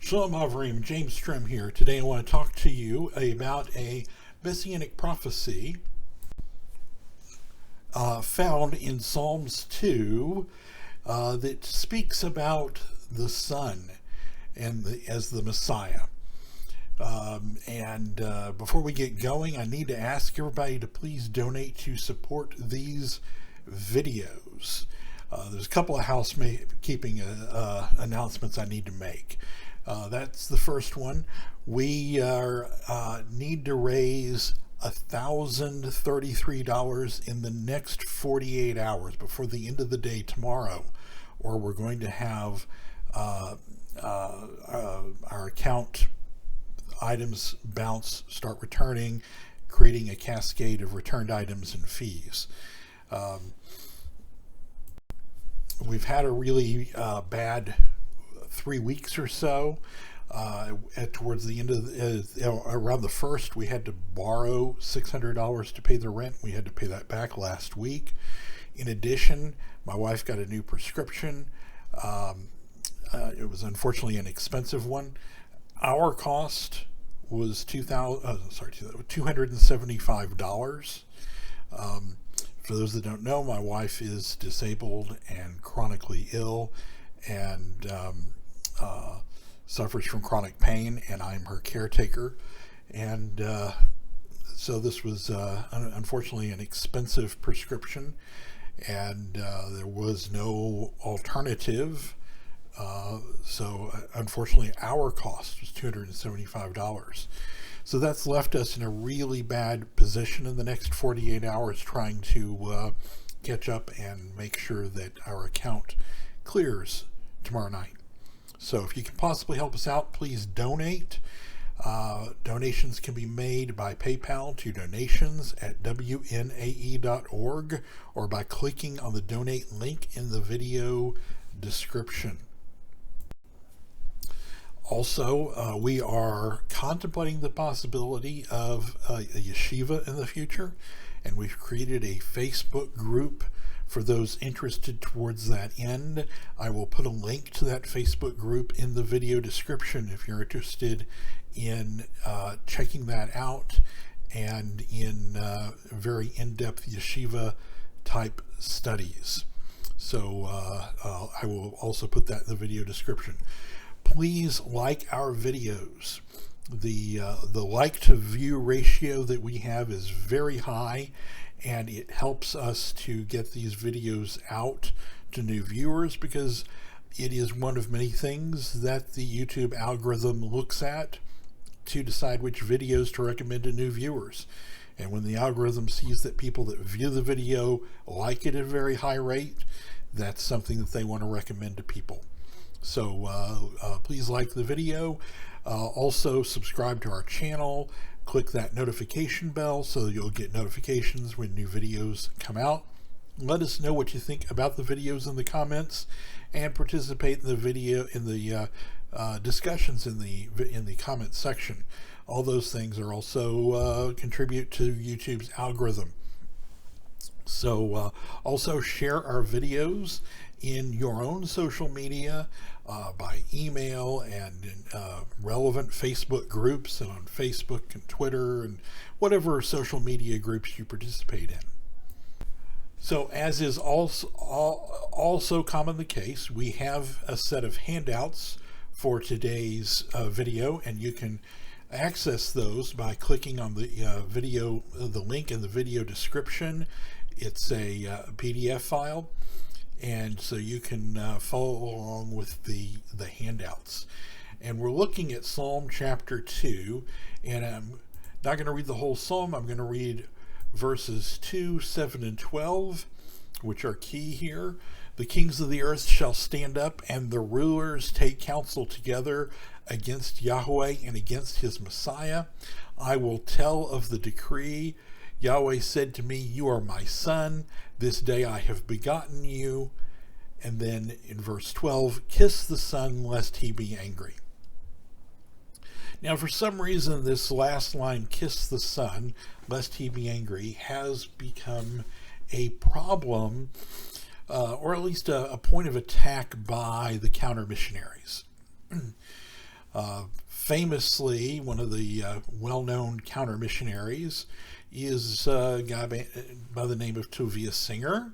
Shalom Havrim, James Strim here. Today I want to talk to you about a messianic prophecy found in Psalms 2 that speaks about the Son and as the Messiah. Before we get going, I need to ask everybody to please donate to support these videos. There's a couple of housekeeping announcements I need to make. That's the first one. We need to raise $1,033 in the next 48 hours before the end of the day tomorrow, or we're going to have our account items bounce, start returning, creating a cascade of returned items and fees. We've had a really bad 3 weeks or so. Towards the end of around the 1st, we had to borrow $600 to pay the rent. We had to pay that back last week. In addition, my wife got a new prescription. It was unfortunately an expensive one. Our cost was $275. For those that don't know, my wife is disabled and chronically ill, and suffers from chronic pain, and I'm her caretaker. And so this was unfortunately an expensive prescription, and there was no alternative. So unfortunately our cost was $275. So that's left us in a really bad position in the next 48 hours trying to catch up and make sure that our account clears tomorrow night. So if you can possibly help us out, please donate. Donations can be made by PayPal to donations@wnae.org or by clicking on the donate link in the video description. Also, we are contemplating the possibility of a yeshiva in the future, and we've created a Facebook group for those interested towards that end. I will put a link to that Facebook group in the video description if you're interested in checking that out and in very in-depth yeshiva type studies. So I will also put that in the video description. Please like our videos. The like to view ratio that we have is very high, and it helps us to get these videos out to new viewers because it is one of many things that the YouTube algorithm looks at to decide which videos to recommend to new viewers. And when the algorithm sees that people that view the video like it at a very high rate, that's something that they want to recommend to people. So please like the video. Also subscribe to our channel. Click that notification bell so that you'll get notifications when new videos come out. Let us know what you think about the videos in the comments, and participate in the discussions in the comment section. All those things are also contribute to YouTube's algorithm. So also share our videos in your own social media, by email, and in relevant Facebook groups, and on Facebook and Twitter and whatever social media groups you participate in. So as is also common the case, we have a set of handouts for today's video, and you can access those by clicking on the the link in the video description. It's a PDF file, and so you can follow along with the handouts. And we're looking at Psalm chapter 2, and I'm not going to read the whole psalm. I'm going to read verses 2, 7, and 12, which are key here. The kings of the earth shall stand up, and the rulers take counsel together against Yahweh and against his Messiah. I will tell of the decree. Yahweh said to me, you are my son. This day I have begotten you. And then in verse 12, kiss the Son lest he be angry. Now, for some reason, this last line, kiss the Son lest he be angry, has become a problem, or at least a point of attack by the counter missionaries. Famously, one of the well-known counter-missionaries is a guy by the name of Tovia Singer.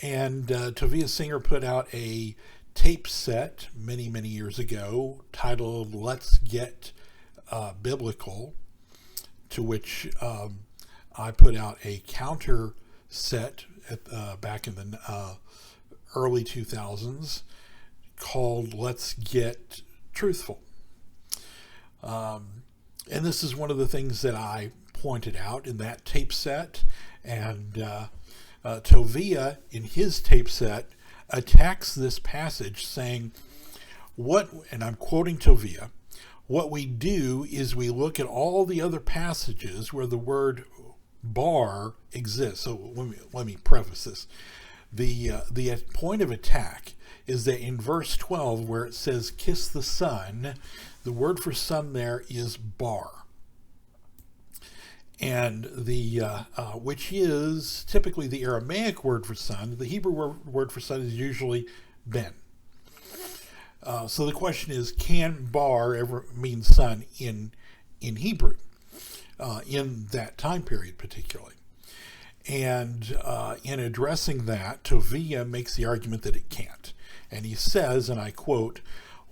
And Tovia Singer put out a tape set many, many years ago titled Let's Get Biblical, to which I put out a counter set back in the early 2000s called Let's Get Truthful. And this is one of the things that I pointed out in that tape set. And Tovia, in his tape set, attacks this passage saying, and I'm quoting Tovia, what we do is we look at all the other passages where the word bar exists. So let me preface this. The point of attack is that in verse 12, where it says kiss the son, the word for son there is bar. And which is typically the Aramaic word for son. The Hebrew word for son is usually ben. So the question is, can bar ever mean son in Hebrew, in that time period particularly? And in addressing that, Tovia makes the argument that it can't. And he says, and I quote,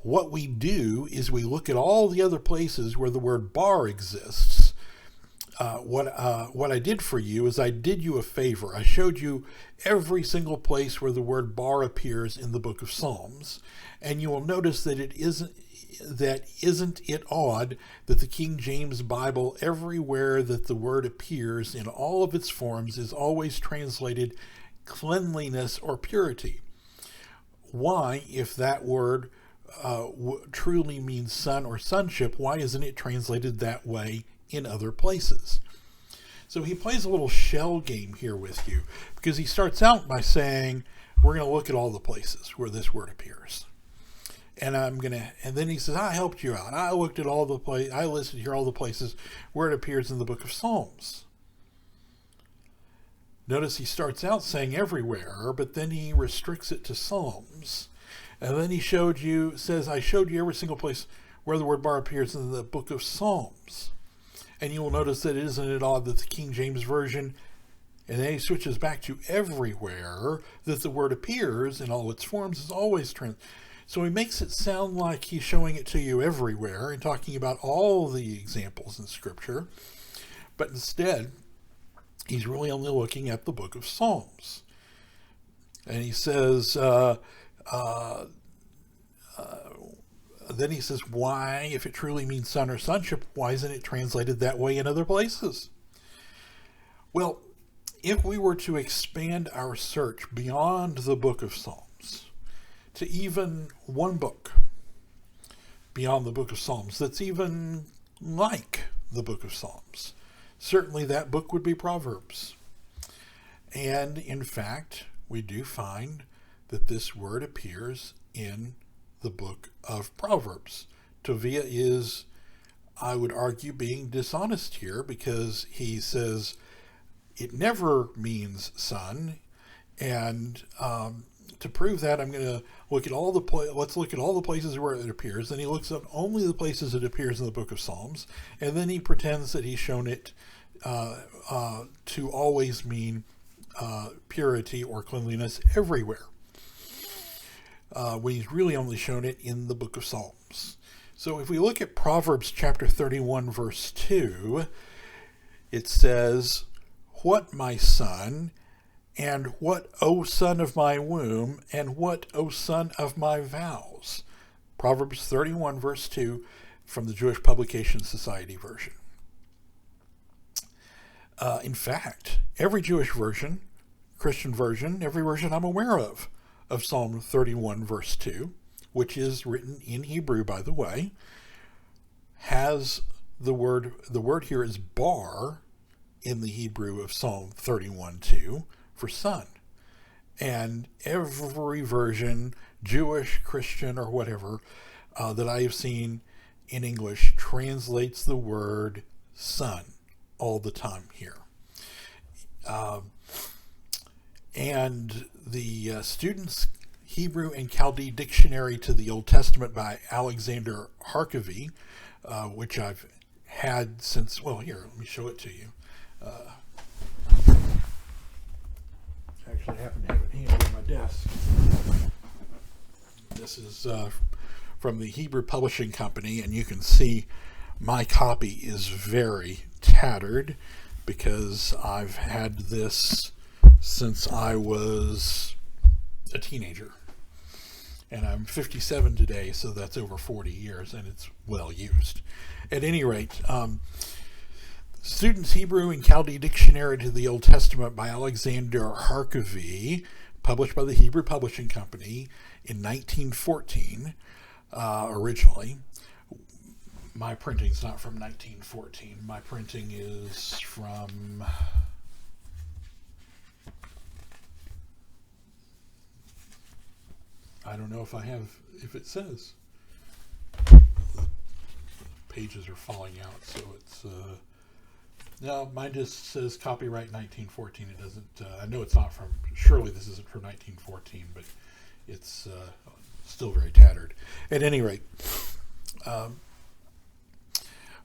what we do is we look at all the other places where the word bar exists. What I did for you is I did you a favor. I showed you every single place where the word bar appears in the book of Psalms. And you will notice that isn't it odd that the King James Bible, everywhere that the word appears in all of its forms, is always translated cleanliness or purity? Why, if that word truly means son or sonship, why isn't it translated that way in other places? So he plays a little shell game here with you, because he starts out by saying, we're going to look at all the places where this word appears. And then he says, I helped you out. I looked at all the I listed here all the places where it appears in the book of Psalms. Notice he starts out saying everywhere, but then he restricts it to Psalms. And then he says, I showed you every single place where the word bar appears in the book of Psalms. And you will notice that isn't it odd that the King James Version, and then he switches back to everywhere, that the word appears in all its forms is always So he makes it sound like he's showing it to you everywhere and talking about all the examples in Scripture. But instead, he's really only looking at the book of Psalms. And he says, then he says, why, if it truly means son or sonship, why isn't it translated that way in other places? Well, if we were to expand our search beyond the book of Psalms to even one book beyond the book of Psalms that's even like the book of Psalms, certainly that book would be Proverbs. And in fact, we do find that this word appears in the book of Proverbs. Tovia is, I would argue, being dishonest here, because he says it never means son. And to prove that, I'm going to look at let's look at all the places where it appears. And he looks at only the places it appears in the book of Psalms. And then he pretends that he's shown it to always mean purity or cleanliness everywhere, when he's really only shown it in the book of Psalms. So if we look at Proverbs chapter 31, verse 2, it says, what, my son, and what, O son of my womb, and what, O son of my vows? Proverbs 31, verse 2, from the Jewish Publication Society version. In fact, every Jewish version, Christian version, every version I'm aware of Psalm 31, verse 2, which is written in Hebrew, by the way, has the word here is bar in the Hebrew of Psalm 31, 2, for son. And every version, Jewish, Christian, or whatever, that I have seen in English translates the word son all the time here. And the students Hebrew and Chaldee Dictionary to the Old Testament by Alexander Harkavy, which I've had since, well, here, let me show it to you. Actually, I happen to have it handy on my desk. This is from the Hebrew Publishing Company, and you can see my copy is very tattered because I've had this since I was a teenager. And I'm 57 today, so that's over 40 years, and it's well used. At any rate, Student's Hebrew and Chaldee Dictionary to the Old Testament by Alexander Harkavy, published by the Hebrew Publishing Company in 1914, originally. My printing's not from 1914. My printing is from... I don't know if it says. The pages are falling out, so it's... no, mine just says copyright 1914. It doesn't... I know it's not from... Surely this isn't from 1914, but it's still very tattered. At any rate,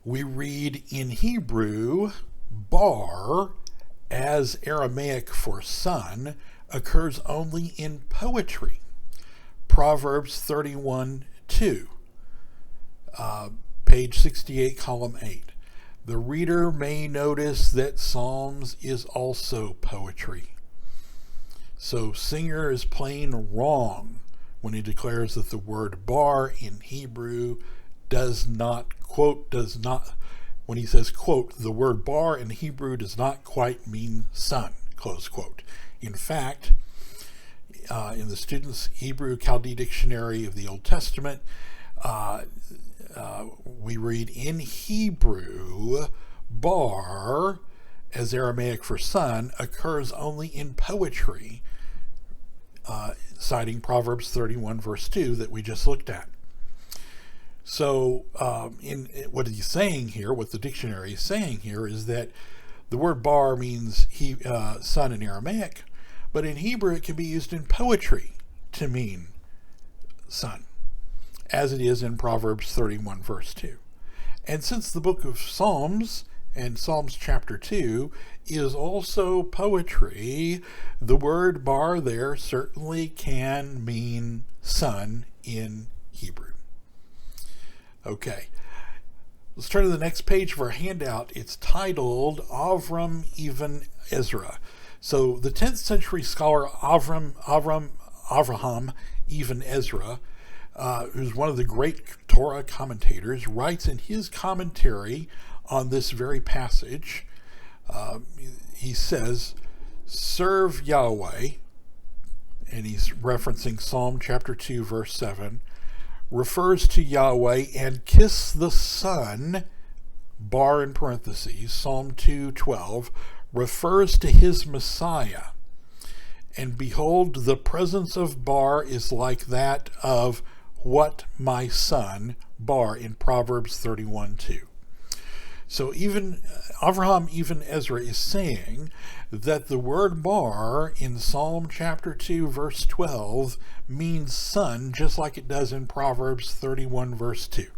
we read in Hebrew, bar, as Aramaic for son, occurs only in poetry. Proverbs 31:2, page 68, column 8. The reader may notice that Psalms is also poetry. So Singer is plain wrong when he declares that the word bar in Hebrew when he says, quote, the word bar in Hebrew does not quite mean son, close quote. In fact, in the Student's Hebrew Chaldee Dictionary of the Old Testament, we read in Hebrew, bar, as Aramaic for son, occurs only in poetry, citing Proverbs 31 verse 2 that we just looked at. So what he's saying here, what the dictionary is saying here, is that the word bar means son in Aramaic, but in Hebrew it can be used in poetry to mean son, as it is in Proverbs 31 verse 2. And since the book of Psalms and Psalms chapter 2 is also poetry, the word bar there certainly can mean son in Hebrew. Okay, let's turn to the next page of our handout. It's titled Avram Even Ezra. So the 10th century scholar Avraham Even Ezra, who's one of the great Torah commentators, writes in his commentary on this very passage, he says, serve Yahweh, and he's referencing Psalm chapter 2 verse 7, refers to Yahweh, and kiss the Son, bar in parentheses, Psalm 2:12, refers to his Messiah. And behold, the presence of bar is like that of what my son, bar, in Proverbs 31:2. So even Avraham Even Ezra is saying that the word bar in Psalm chapter 2 verse 12 means son, just like it does in Proverbs 31 verse 2.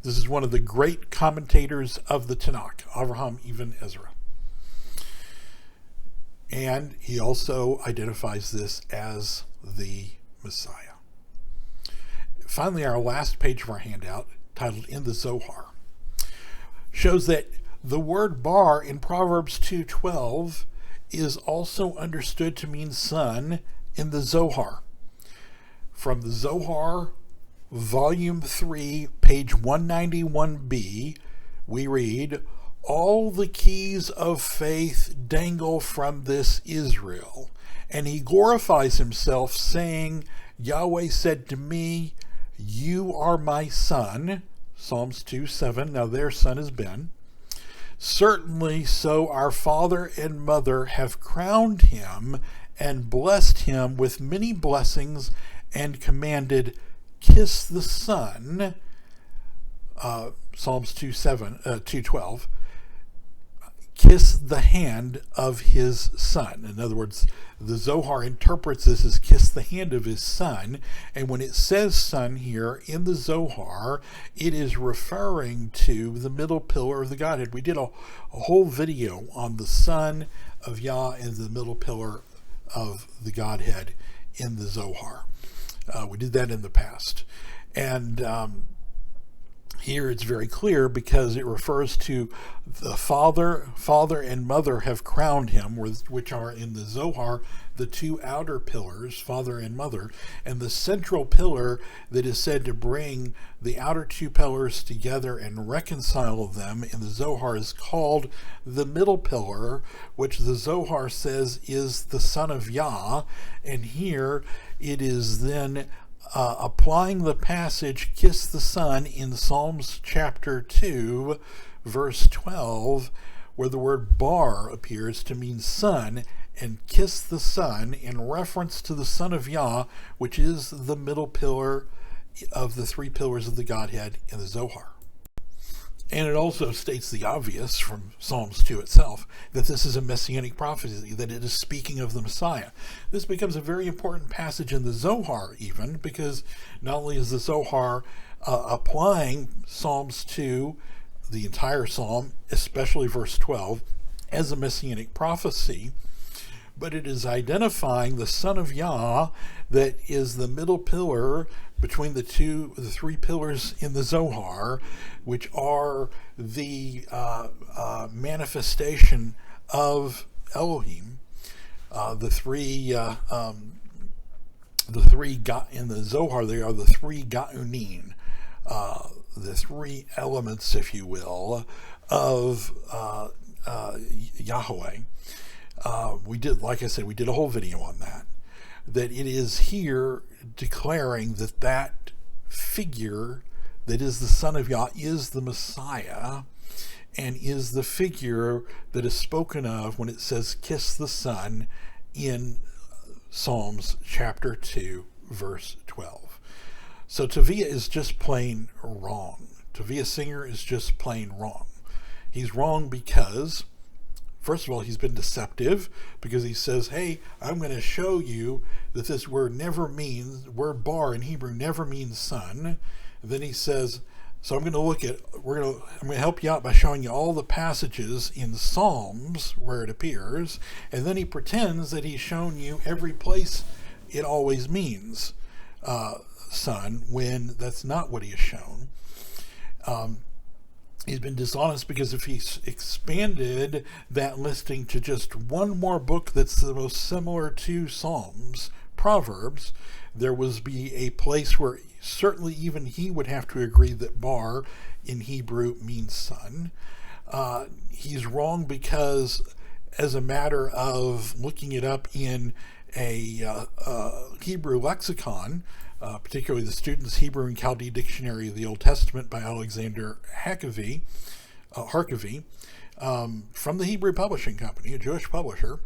This is one of the great commentators of the Tanakh, Avraham Even Ezra. And he also identifies this as the Messiah. Finally, our last page of our handout, titled In the Zohar, shows that the word bar in Proverbs 2:12 is also understood to mean son in the Zohar. From the Zohar, volume 3, page 191b, we read, all the keys of faith dangle from this Israel, and he glorifies himself, saying, Yahweh said to me, you are my son, Psalms 2:7, now their son is Ben. Certainly so our father and mother have crowned him and blessed him with many blessings and commanded, kiss the Son, Psalms 2:12, kiss the hand of his son. In other words, the Zohar interprets this as kiss the hand of his son. And when it says son here in the Zohar, it is referring to the middle pillar of the Godhead. We did a whole video on the Son of Yah and the middle pillar of the Godhead in the Zohar. We did that in the past. And here it's very clear because it refers to the father and mother have crowned him, which are in the Zohar the two outer pillars, father and mother, and the central pillar that is said to bring the outer two pillars together and reconcile them in the Zohar is called the middle pillar, which the Zohar says is the Son of Yah. And here it is then applying the passage, kiss the Son, in Psalms chapter 2, verse 12, where the word bar appears to mean son, and kiss the Son in reference to the Son of Yah, which is the middle pillar of the three pillars of the Godhead in the Zohar. And it also states the obvious from Psalms 2 itself, that this is a messianic prophecy, that it is speaking of the Messiah. This becomes a very important passage in the Zohar even, because not only is the Zohar applying Psalms 2, the entire psalm, especially verse 12, as a messianic prophecy, but it is identifying the Son of Yah that is the middle pillar between the three pillars in the Zohar, which are the manifestation of Elohim. The three in the Zohar, they are the three Ga'unin, the three elements, if you will, of Yahweh. We did, like I said, we did a whole video on that. That it is here declaring that figure that is the Son of Yah is the Messiah, and is the figure that is spoken of when it says kiss the Son in Psalms chapter 2, verse 12. So Tavia is just plain wrong. Tavia Singer is just plain wrong. He's wrong because, first of all, he's been deceptive, because he says, hey, I'm going to show you that this word bar in Hebrew never means son. And then he says, so I'm going to help you out by showing you all the passages in Psalms where it appears. And then he pretends that he's shown you every place it always means son, when that's not what he has shown. He's been dishonest because if he expanded that listing to just one more book that's the most similar to Psalms, Proverbs, there would be a place where certainly even he would have to agree that bar in Hebrew means son. He's wrong because, as a matter of looking it up in a Hebrew lexicon, particularly the Student's Hebrew and Chaldee Dictionary of the Old Testament by Alexander Harkavy, from the Hebrew Publishing Company, a Jewish publisher,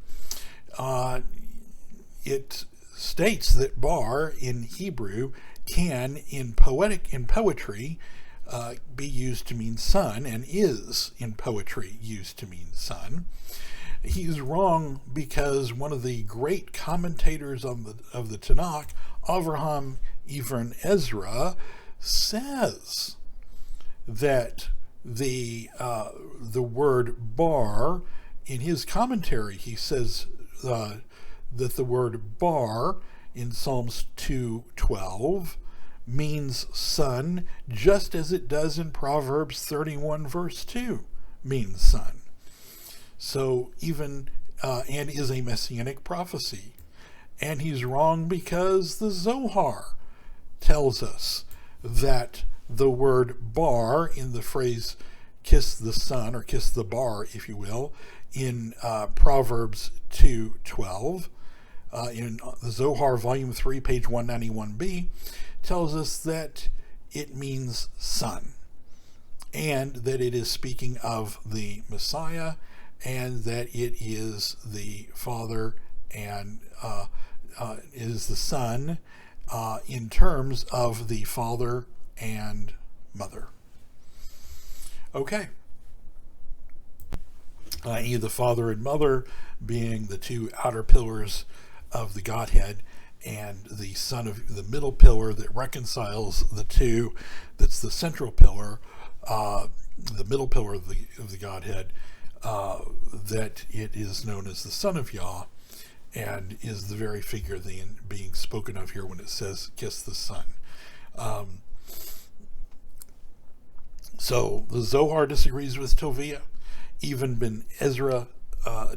it states that bar in Hebrew can, in poetry, be used to mean son, and is in poetry used to mean son. He's wrong because one of the great commentators of the Tanakh, Avraham Ibn Ezra, says that the word bar, in his commentary, he says that the word bar in Psalms 2:12 means son, just as it does in Proverbs 31 verse 2 means son. So even and is a messianic prophecy. And he's wrong because the Zohar tells us that the word bar in the phrase kiss the Son, or kiss the bar, if you will, in Proverbs 2:12, in the Zohar volume 3, page 191b, tells us that it means son, and that it is speaking of the Messiah, and that it is the Father and is the Son in terms of the Father and Mother. Okay. i.e. the Father and Mother being the two outer pillars of the Godhead, and the Son of the middle pillar that reconciles the two, that's the central pillar, the middle pillar of the Godhead, that it is known as the Son of Yah, and is the very figure being spoken of here when it says kiss the Son. So the Zohar disagrees with Tovia. Even Ben Ezra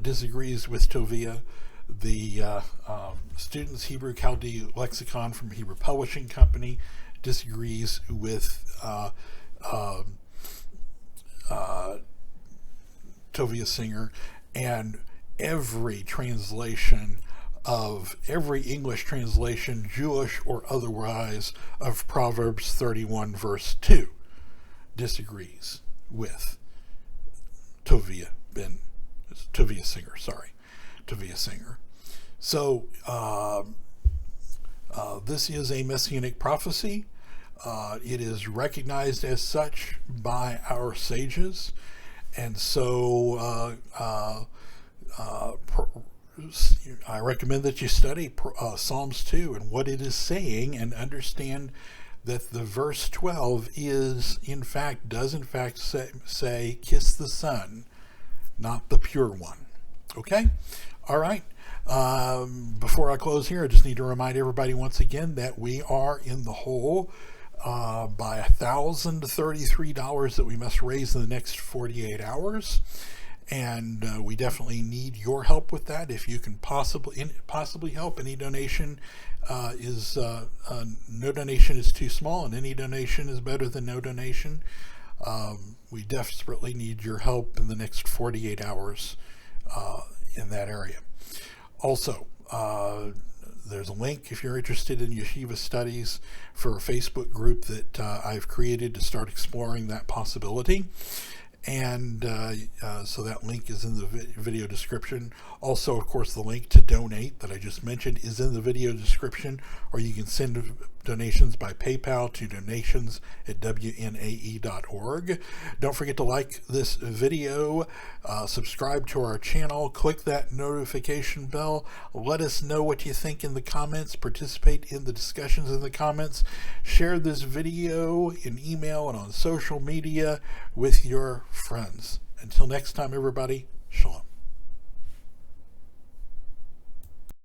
disagrees with Tovia. The Students Hebrew Chaldee Lexicon from Hebrew Publishing Company disagrees with Tovia Singer, and every English translation, Jewish or otherwise, of Proverbs 31 verse 2 disagrees with Tovia Singer. So this is a messianic prophecy. It is recognized as such by our sages, and so I recommend that you study Psalms 2 and what it is saying, and understand that the verse 12 does in fact say kiss the Son, not the pure one. Okay? All right. Before I close here, I just need to remind everybody once again that we are in the hole by $1,033 that we must raise in the next 48 hours. And we definitely need your help with that. If you can possibly help, any donation no donation is too small, and any donation is better than no donation. We desperately need your help in the next 48 hours in that area. Also, there's a link if you're interested in yeshiva studies for a Facebook group that I've created to start exploring that possibility. And so that link is in the video description. Also, of course, the link to donate that I just mentioned is in the video description, or you can send donations by PayPal to donations@wnae.org. Don't forget to like this video, subscribe to our channel, click that notification bell, let us know what you think in the comments, participate in the discussions in the comments, share this video in email and on social media with your friends. Until next time, everybody, shalom.